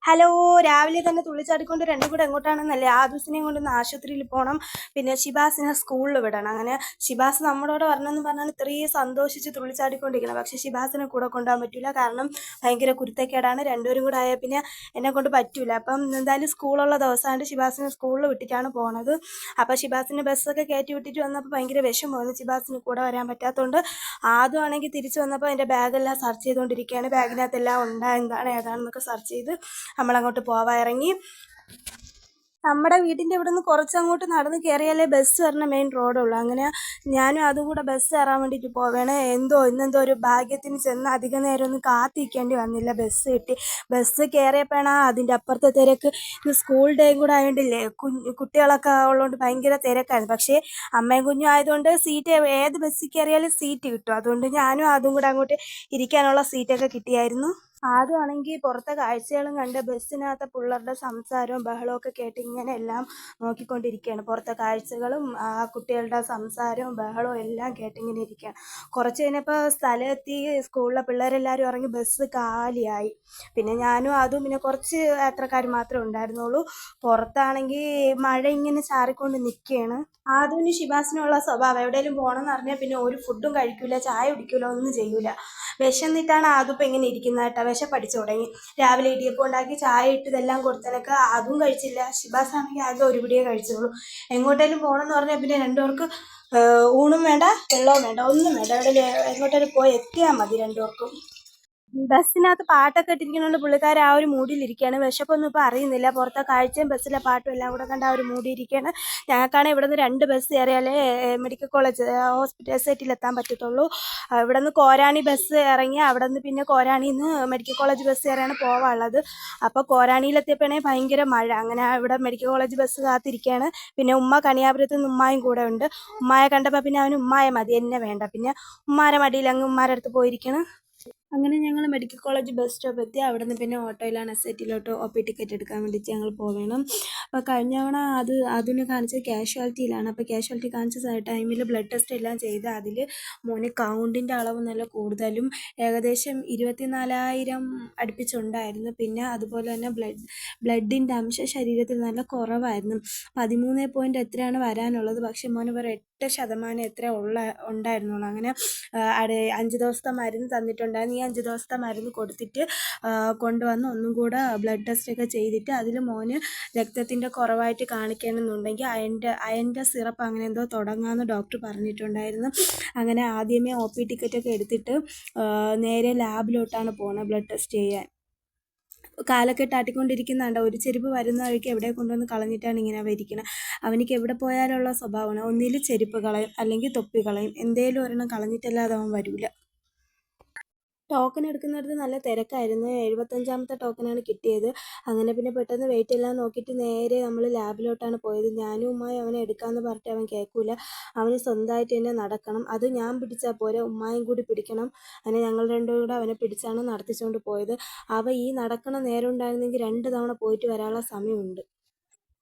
Hello, രാവിലെ തന്നെ തുള്ളിച്ചാടിക്കൊണ്ട് രണ്ടും കൂടെ എങ്ങോട്ടാണെന്നല്ലേ? ആദൂസിനെയും കൊണ്ടൊന്ന് ആശുപത്രിയിൽ പോകണം, പിന്നെ ഷിബാസിനെ സ്കൂളിൽ വിടണം. അങ്ങനെ ഷിബാസ് നമ്മളോട് വരണമെന്ന് പറഞ്ഞാൽ ഇത്രയും സന്തോഷിച്ച് തുള്ളിച്ചാടിക്കൊണ്ടിരിക്കണം. പക്ഷേ ഷിബാസിനെ കൂടെ കൊണ്ടുപോകാൻ പറ്റില്ല, കാരണം ഭയങ്കര കുരുത്തക്കേടാണ്. രണ്ടുപേരും കൂടെ ആയാൽ പിന്നെ എന്നെ കൊണ്ട് പറ്റൂല. അപ്പം എന്തായാലും സ്കൂളുള്ള ദിവസമായിട്ട് ഷിബാസിനെ സ്കൂളിൽ വിട്ടിട്ടാണ് പോണത്. അപ്പോൾ ഷിബാസിൻ്റെ ബസ്സൊക്കെ കയറ്റി വിട്ടിട്ട് വന്നപ്പോൾ ഭയങ്കര വിഷമമായിരുന്നു, ഷിബാസിന് കൂടെ വരാൻ പറ്റാത്തതുകൊണ്ട്. ആദ്യം ആണെങ്കിൽ തിരിച്ചു വന്നപ്പോൾ എൻ്റെ ബാഗെല്ലാം സെർച്ച് ചെയ്തുകൊണ്ടിരിക്കുകയാണ്. ബാഗിനകത്തെല്ലാം ഉണ്ടാ എന്താണ് ഏതാണെന്നൊക്കെ സെർച്ച് ചെയ്ത് നമ്മളങ്ങോട്ട് പോവാൻ ഇറങ്ങി. നമ്മുടെ വീടിൻ്റെ ഇവിടെ നിന്ന് കുറച്ചങ്ങോട്ട് നടന്ന് കയറിയാലേ ബസ് വരുന്ന മെയിൻ റോഡുള്ളൂ. അങ്ങനെ ഞാനും അതും കൂടെ ബസ് കയറാൻ വേണ്ടിയിട്ട് പോവുകയാണ്. ഇന്നെന്തോ ഒരു ഭാഗ്യത്തിന് ചെന്ന് അധികം നേരം ഒന്നും കാത്തിരിക്കേണ്ടി വന്നില്ല, ബസ് കിട്ടി. ബസ് കയറിയപ്പോഴാണ് അതിൻ്റെ അപ്പുറത്തെ തിരക്ക്. ഇന്ന് സ്കൂൾ ഡേയും കൂടെ ആയതുകൊണ്ടില്ലേ, കുട്ടികളൊക്കെ ഉള്ളതുകൊണ്ട് ഭയങ്കര തിരക്കായിരുന്നു. പക്ഷേ അമ്മയും കുഞ്ഞും ആയതുകൊണ്ട് സീറ്റ് ഏത് ബസ്സിൽ കയറിയാലും സീറ്റ് കിട്ടും. അതുകൊണ്ട് ഞാനും അതും കൂടെ അങ്ങോട്ട് ഇരിക്കാനുള്ള സീറ്റൊക്കെ കിട്ടിയായിരുന്നു. ആദ്യമാണെങ്കിൽ പുറത്തെ കാഴ്ചകളും കണ്ട് ബസ്സിനകത്തെ പിള്ളേരുടെ സംസാരവും ബഹളമൊക്കെ കേട്ട് ഇങ്ങനെ എല്ലാം നോക്കിക്കൊണ്ടിരിക്കുകയാണ്. പുറത്തെ കാഴ്ചകളും കുട്ടികളുടെ സംസാരവും ബഹളവും എല്ലാം കേട്ടിങ്ങനെ ഇരിക്കുകയാണ്. കുറച്ച് കഴിഞ്ഞപ്പോൾ സ്ഥലമെത്തി, സ്കൂളിലെ പിള്ളേരെല്ലാവരും ഇറങ്ങി, ബസ് കാലിയായി. പിന്നെ ഞാനും അതും പിന്നെ കുറച്ച് യാത്രക്കാർ മാത്രമേ ഉണ്ടായിരുന്നുള്ളൂ. പുറത്താണെങ്കിൽ മഴ ഇങ്ങനെ ചാറിക്കൊണ്ട് നിൽക്കുകയാണ്. ആദ്യം ഷിബാസിനുള്ള സ്വഭാവം, എവിടെയെങ്കിലും പോകണമെന്ന് പറഞ്ഞാൽ പിന്നെ ഒരു ഫുഡും കഴിക്കില്ല, ചായ കുടിക്കില്ല, ഒന്നും ചെയ്യൂല. വിശന്നിട്ടാണ് ആദ്യം ഇങ്ങനെ ഇരിക്കുന്നത് കേട്ടോ. പഠിച്ചു തുടങ്ങി. രാവിലെ ഇടിയപ്പം ഉണ്ടാക്കി ചായ ഇട്ട് ഇതെല്ലാം കൊടുത്തനൊക്കെ അതും കഴിച്ചില്ല. ഷിബാസ് ആണെങ്കിൽ ആകെ ഒരു പിടിയേ കഴിച്ചുള്ളൂ. എങ്ങോട്ടേലും പോകണമെന്ന് പറഞ്ഞാൽ പിന്നെ രണ്ടുപേർക്ക് ഊണും വേണ്ട, വെള്ളവും വേണ്ട, ഒന്നും വേണ്ട. എങ്ങോട്ടേലും പോയി എത്തിയാൽ മതി രണ്ടുപേർക്കും. ബസ്സിനകത്ത് പാട്ടൊക്കെ ഇട്ടിരിക്കുന്നതുകൊണ്ട് പുള്ളിക്കാർ ആ ഒരു മൂഡിലിരിക്കുകയാണ്. വിശപ്പൊന്നും ഇപ്പോൾ അറിയുന്നില്ല. പുറത്തെ കാഴ്ചയും ബസ്സിലെ പാട്ടും എല്ലാം കൂടെ കണ്ട് ആ ഒരു മൂഡിയിരിക്കുകയാണ്. ഞങ്ങൾക്കാണെങ്കിൽ ഇവിടെ നിന്ന് 2 ബസ് കയറിയാലേ മെഡിക്കൽ കോളേജ് ഹോസ്പിറ്റൽ എസ്റ്റേറ്റിൽ എത്താൻ പറ്റത്തുള്ളൂ. ഇവിടെ നിന്ന് കോരാണി ബസ് ഇറങ്ങി അവിടെ നിന്ന് പിന്നെ കോരാണിയിൽ നിന്ന് മെഡിക്കൽ കോളേജ് ബസ് കയറിയാണ് പോകാനുള്ളത്. അപ്പോൾ കോരാണിയിലെത്തിയപ്പോഴേ ഭയങ്കര മഴ. അങ്ങനെ ഇവിടെ മെഡിക്കൽ കോളേജ് ബസ് കാത്തിരിക്കുകയാണ്. പിന്നെ ഉമ്മ കണിയാപുരത്ത് നിന്ന് ഉമ്മായും കൂടെ ഉണ്ട്. ഉമ്മായെ കണ്ടപ്പോൾ പിന്നെ അവന് ഉമ്മായെ മതി, എന്നെ വേണ്ട. പിന്നെ ഉമ്മാരെ മടിയിൽ അങ്ങ് ഉമ്മാരെ അടുത്ത് പോയിരിക്കണം. അങ്ങനെ ഞങ്ങൾ മെഡിക്കൽ കോളേജ് ബസ് സ്റ്റോപ്പ് എത്തി. അവിടെ നിന്ന് പിന്നെ ഓട്ടോയിലാണ് എസ്റ്റേറ്റിലോട്ട് OP ടിക്കറ്റ് എടുക്കാൻ വേണ്ടിയിട്ട് ഞങ്ങൾ പോകണം. അപ്പോൾ കഴിഞ്ഞ തവണ അതിനെ കാണിച്ചത് കാഷ്വാലിറ്റിയിലാണ്. അപ്പോൾ കാഷ്വാലിറ്റി കാണിച്ച ടൈമിൽ ബ്ലഡ് ടെസ്റ്റ് എല്ലാം ചെയ്ത് അതിൽ മോന് കൗണ്ടിൻ്റെ അളവ് നല്ല കൂടുതലും, ഏകദേശം 24,000 അടുപ്പിച്ചുണ്ടായിരുന്നു. പിന്നെ അതുപോലെ തന്നെ ബ്ലഡിൻ്റെ അംശം ശരീരത്തിൽ നല്ല കുറവായിരുന്നു. 13 പോയിൻ്റ് എത്രയാണ് വരാനുള്ളത്, പക്ഷേ മോന് വേറെ 8% എത്ര ഉണ്ടായിരുന്നുള്ളൂ. അങ്ങനെ 5 ദിവസത്തെ മരുന്ന് തന്നിട്ടുണ്ടായിരുന്നു. ഈ 5 ദിവസത്തെ മരുന്ന് കൊടുത്തിട്ട് കൊണ്ടുവന്ന് ഒന്നും കൂടെ ബ്ലഡ് ടെസ്റ്റൊക്കെ ചെയ്തിട്ട് അതിൽ മോന് രക്തത്തിൻ്റെ കുറവായിട്ട് കാണിക്കണമെന്നുണ്ടെങ്കിൽ അയൻ്റെ സിറപ്പ് അങ്ങനെ എന്തോ തുടങ്ങാമെന്ന് ഡോക്ടർ പറഞ്ഞിട്ടുണ്ടായിരുന്നു. അങ്ങനെ ആദ്യമേ OP ടിക്കറ്റൊക്കെ എടുത്തിട്ട് നേരെ ലാബിലോട്ടാണ് പോകുന്നത് ബ്ലഡ് ടെസ്റ്റ് ചെയ്യാൻ. കാലൊക്കെ ആട്ടിക്കൊണ്ടിരിക്കുന്നുണ്ട്. ഒരു ചെരുപ്പ് വരുന്ന വഴിക്ക് എവിടെ കൊണ്ടുവന്ന് കളഞ്ഞിട്ടാണ് ഇങ്ങനെ ഇരിക്കുന്നത്. അവനിക്ക് എവിടെ പോയാലുള്ള സ്വഭാവമാണ്, ഒന്നിൽ ചെരുപ്പ് കളയും അല്ലെങ്കിൽ തൊപ്പി കളയും, എന്തേലും ഒരെണ്ണം കളഞ്ഞിട്ടല്ലാതെ അവൻ വരില്ല. ടോക്കൺ എടുക്കുന്നിടത്ത് നല്ല തിരക്കായിരുന്നു. 75ാമത്തെ ടോക്കനാണ് കിട്ടിയത്. അങ്ങനെ പിന്നെ പെട്ടെന്ന് വെയിറ്റ് എല്ലാം നോക്കിയിട്ട് നേരെ നമ്മൾ ലാബിലോട്ടാണ് പോയത്. ഞാനും ഉമ്മായും അവനെ എടുക്കാമെന്ന് പറഞ്ഞിട്ട് അവൻ കേൾക്കില്ല. അവന് സ്വന്തമായിട്ട് തന്നെ നടക്കണം. അത് ഞാൻ പിടിച്ചാൽ പോരെ, ഉമ്മായും കൂടി പിടിക്കണം. അങ്ങനെ ഞങ്ങൾ രണ്ടും കൂടെ അവനെ പിടിച്ചാണ് നടത്തിച്ചുകൊണ്ട് പോയത്. ഈ നടക്കണ നേരം ഉണ്ടായിരുന്നെങ്കിൽ 2 തവണ പോയിട്ട് വരാനുള്ള സമയമുണ്ട്.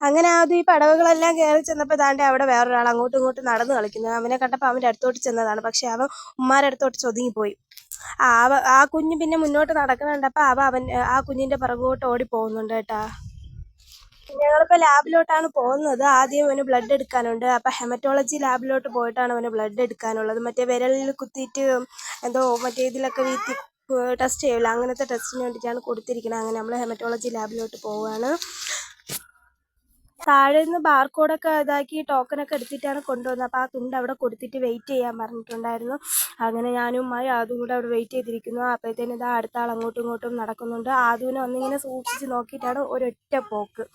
അങ്ങനെ ആദ്യം ഈ പടവുകളെല്ലാം കയറി ചെന്നപ്പോൾ ദാണ്ടെ അവിടെ വേറൊരാൾ അങ്ങോട്ടും ഇങ്ങോട്ടും നടന്ന് കളിക്കുന്നത്. അവനെ കണ്ടപ്പോൾ അവൻ്റെ അടുത്തോട്ട് ചെന്നതാണ്. പക്ഷേ അവൻ ഉമ്മാരുടെ അടുത്തോട്ട് ചൊതുങ്ങിപ്പോയി. ആ കുഞ്ഞ് പിന്നെ മുന്നോട്ട് നടക്കുന്നുണ്ടപ്പോൾ ആ കുഞ്ഞിൻ്റെ പിറകോട്ട് ഓടി പോകുന്നുണ്ട് കേട്ടോ. ഞങ്ങളിപ്പോൾ ലാബിലോട്ടാണ് പോകുന്നത്. ആദ്യം അവന് ബ്ലഡ് എടുക്കാനുണ്ട്. അപ്പോൾ ഹെമറ്റോളജി ലാബിലോട്ട് പോയിട്ടാണ് അവന് ബ്ലഡ് എടുക്കാനുള്ളത്. മറ്റേ വിരലിൽ കുത്തിയിട്ട് എന്തോ മറ്റേ ഇതിലൊക്കെ വീഴ്ത്തി ടെസ്റ്റ് ചെയ്യില്ല, അങ്ങനത്തെ ടെസ്റ്റിന് വേണ്ടിയിട്ടാണ് കൊടുത്തിരിക്കുന്നത്. അങ്ങനെ നമ്മൾ ഹെമറ്റോളജി ലാബിലോട്ട് പോവുകയാണ്. താഴെ നിന്ന് ബാർകോഡൊക്കെ ഇതാക്കി ടോക്കനൊക്കെ എടുത്തിട്ടാണ് കൊണ്ടുവന്നത്. അപ്പോൾ ആ തുണ്ട് അവിടെ കൊടുത്തിട്ട് വെയിറ്റ് ചെയ്യാൻ പറഞ്ഞിട്ടുണ്ടായിരുന്നു. അങ്ങനെ ഞാനും ഉമ്മായി അതും കൂടെ അവിടെ വെയിറ്റ് ചെയ്തിരിക്കുന്നു. അപ്പോഴത്തേനും ഇതാ അടുത്ത ആൾ അങ്ങോട്ടും ഇങ്ങോട്ടും നടക്കുന്നുണ്ട്. ആദ്യം ഒന്നിങ്ങനെ സൂക്ഷിച്ച് നോക്കിയിട്ടാണ് ഒരൊറ്റ പോക്ക്.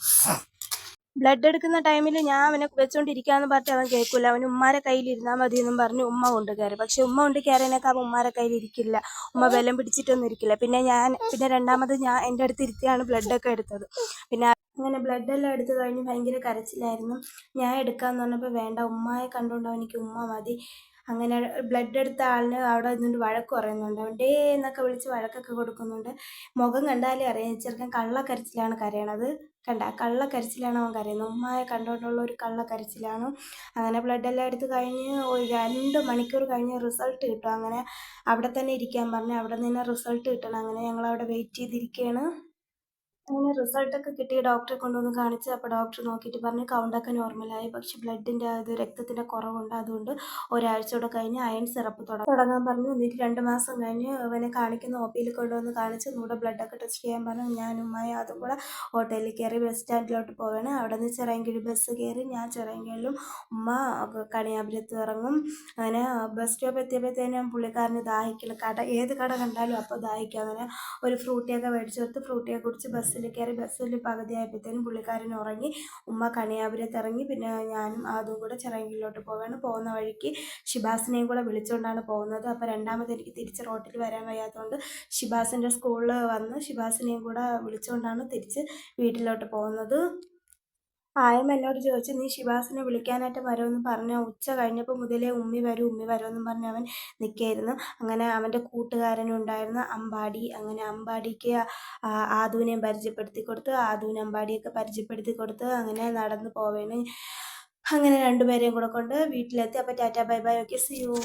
ബ്ലഡ് എടുക്കുന്ന ടൈമിൽ ഞാൻ അവനെ വെച്ചുകൊണ്ടിരിക്കാമെന്ന് പറഞ്ഞിട്ട് അവൻ കേൾക്കില്ല. അവന് ഉമ്മാരെ കയ്യിലിരുന്നാൽ മതി എന്നും പറഞ്ഞ് ഉമ്മ കൊണ്ട് കയറി. പക്ഷേ ഉമ്മ കൊണ്ട് കയറിയതിനൊക്കെ അവൻ ഉമ്മാരെ കയ്യിലിരിക്കില്ല. ഉമ്മ ബലം പിടിച്ചിട്ടൊന്നും ഇരിക്കില്ല. പിന്നെ രണ്ടാമത് ഞാൻ എൻ്റെ അടുത്ത് ഇരുത്തിയാണ് ബ്ലഡൊക്കെ എടുത്തത്. പിന്നെ അങ്ങനെ ബ്ലഡെല്ലാം എടുത്ത് കഴിഞ്ഞ് ഭയങ്കര കരച്ചിലായിരുന്നു. ഞാൻ എടുക്കാമെന്ന് പറഞ്ഞപ്പോൾ വേണ്ട, ഉമ്മയെ കണ്ടുകൊണ്ട് അവനിക്ക് ഉമ്മ മതി. അങ്ങനെ ബ്ലഡ് എടുത്ത ആളിന് അവിടെ നിന്നിട്ട് വഴക്ക് പറയുന്നുണ്ട്. അവൻ ഡേ എന്നൊക്കെ വിളിച്ച് വഴക്കൊക്കെ കൊടുക്കുന്നുണ്ട്. മുഖം കണ്ടാലേ അറിയാം ചെറുക്കൻ കള്ളക്കരച്ചിലാണ് കരയണത്. കള്ളക്കരച്ചിലാണ് അവൻ കരയുന്നത്. ഉമ്മയെ കണ്ടുകൊണ്ടുള്ള ഒരു കള്ളക്കരച്ചിലാണ്. അങ്ങനെ ബ്ലഡെല്ലാം എടുത്ത് കഴിഞ്ഞ് ഒരു 2 മണിക്കൂർ കഴിഞ്ഞ് റിസൾട്ട് കിട്ടും. അങ്ങനെ അവിടെ തന്നെ ഇരിക്കാൻ പറഞ്ഞ് അവിടെ നിന്ന് റിസൾട്ട് കിട്ടണം. അങ്ങനെ ഞങ്ങളവിടെ വെയിറ്റ് ചെയ്തിരിക്കുകയാണ്. അങ്ങനെ റിസൾട്ടൊക്കെ കിട്ടി ഡോക്ടറെ കൊണ്ടുവന്ന് കാണിച്ച്. അപ്പോൾ ഡോക്ടർ നോക്കിയിട്ട് പറഞ്ഞു കൗണ്ടൊക്കെ നോർമലായി, പക്ഷെ ബ്ലഡിൻ്റെ അത് രക്തത്തിൻ്റെ കുറവുണ്ട്, അതുകൊണ്ട് ഒരാഴ്ച കൂടെ കഴിഞ്ഞ് അയൺ സിറപ്പ് തുടങ്ങാൻ പറഞ്ഞു. എന്നിട്ട് 2 മാസം കഴിഞ്ഞ് അവനെ കാണിക്കുന്ന ഒ.പിയിൽ കൊണ്ടുവന്ന് കാണിച്ച് ഒന്നുകൂടെ ബ്ലഡൊക്കെ ടെസ്റ്റ് ചെയ്യാൻ പറഞ്ഞു. ഞാനും ഉമ്മയും അതും കൂടെ ഓട്ടോയിൽ കയറി ബസ് സ്റ്റാൻഡിലോട്ട് പോവുകയാണ്. അവിടെ നിന്ന് ചിറയൻകീഴ് ബസ് കയറി. ഞാൻ ചിറയൻകീഴിലും ഉമ്മ കണിയാപുരത്ത് ഇറങ്ങും. അങ്ങനെ ബസ് സ്റ്റോപ്പ് എത്തിയപ്പോഴത്തേനും പുള്ളിക്കാരന് ദാഹിക്കൽ, ഏത് കട കണ്ടാലും അപ്പോൾ ദാഹിക്കും. അങ്ങനെ ഒരു ഫ്രൂട്ടിയൊക്കെ മേടിച്ച് കൊടുത്ത് ഫ്രൂട്ടിയൊക്കെ കുടിച്ച് ബസ്സിൽ കയറി. ബസ്സിൽ പകുതിയായപ്പോഴത്തേനും പുള്ളിക്കാരൻ ഉറങ്ങി. ഉമ്മ കണിയാപുരത്ത് ഇറങ്ങി. പിന്നെ ഞാനും അതും കൂടെ ചിറയൻകീഴിലോട്ട് പോവുകയാണ്. പോകുന്ന വഴിക്ക് ഷിബാസിനെയും കൂടെ വിളിച്ചുകൊണ്ടാണ് പോകുന്നത്. അപ്പോൾ രണ്ടാമത് എനിക്ക് തിരിച്ച് റോട്ടിൽ വരാൻ വയ്യാത്തതുകൊണ്ട് ഷിബാസിൻ്റെ സ്കൂളിൽ വന്ന് ഷിബാസിനെയും കൂടെ വിളിച്ചുകൊണ്ടാണ് തിരിച്ച് വീട്ടിലോട്ട് പോകുന്നത്. ആയമ്മ എന്നോട് ചോദിച്ചു, നീ ഷിബാസിനെ വിളിക്കാനായിട്ട് വരുമെന്ന് പറഞ്ഞ ഉച്ച കഴിഞ്ഞപ്പോൾ മുതലേ ഉമ്മി വരുമെന്നും പറഞ്ഞ് അവൻ നിൽക്കുകയായിരുന്നു. അങ്ങനെ അവൻ്റെ കൂട്ടുകാരനുണ്ടായിരുന്ന അമ്പാടി, അങ്ങനെ അമ്പാടിക്ക് ആദൂനെയും പരിചയപ്പെടുത്തി കൊടുത്ത്, ആദൂന് അമ്പാടിയൊക്കെ പരിചയപ്പെടുത്തി കൊടുത്ത് അങ്ങനെ നടന്ന് പോവേണ്. അങ്ങനെ രണ്ടുപേരെയും കൂടെ കൊണ്ട് വീട്ടിലെത്തി. അപ്പോൾ tata bye bye, okay, see U.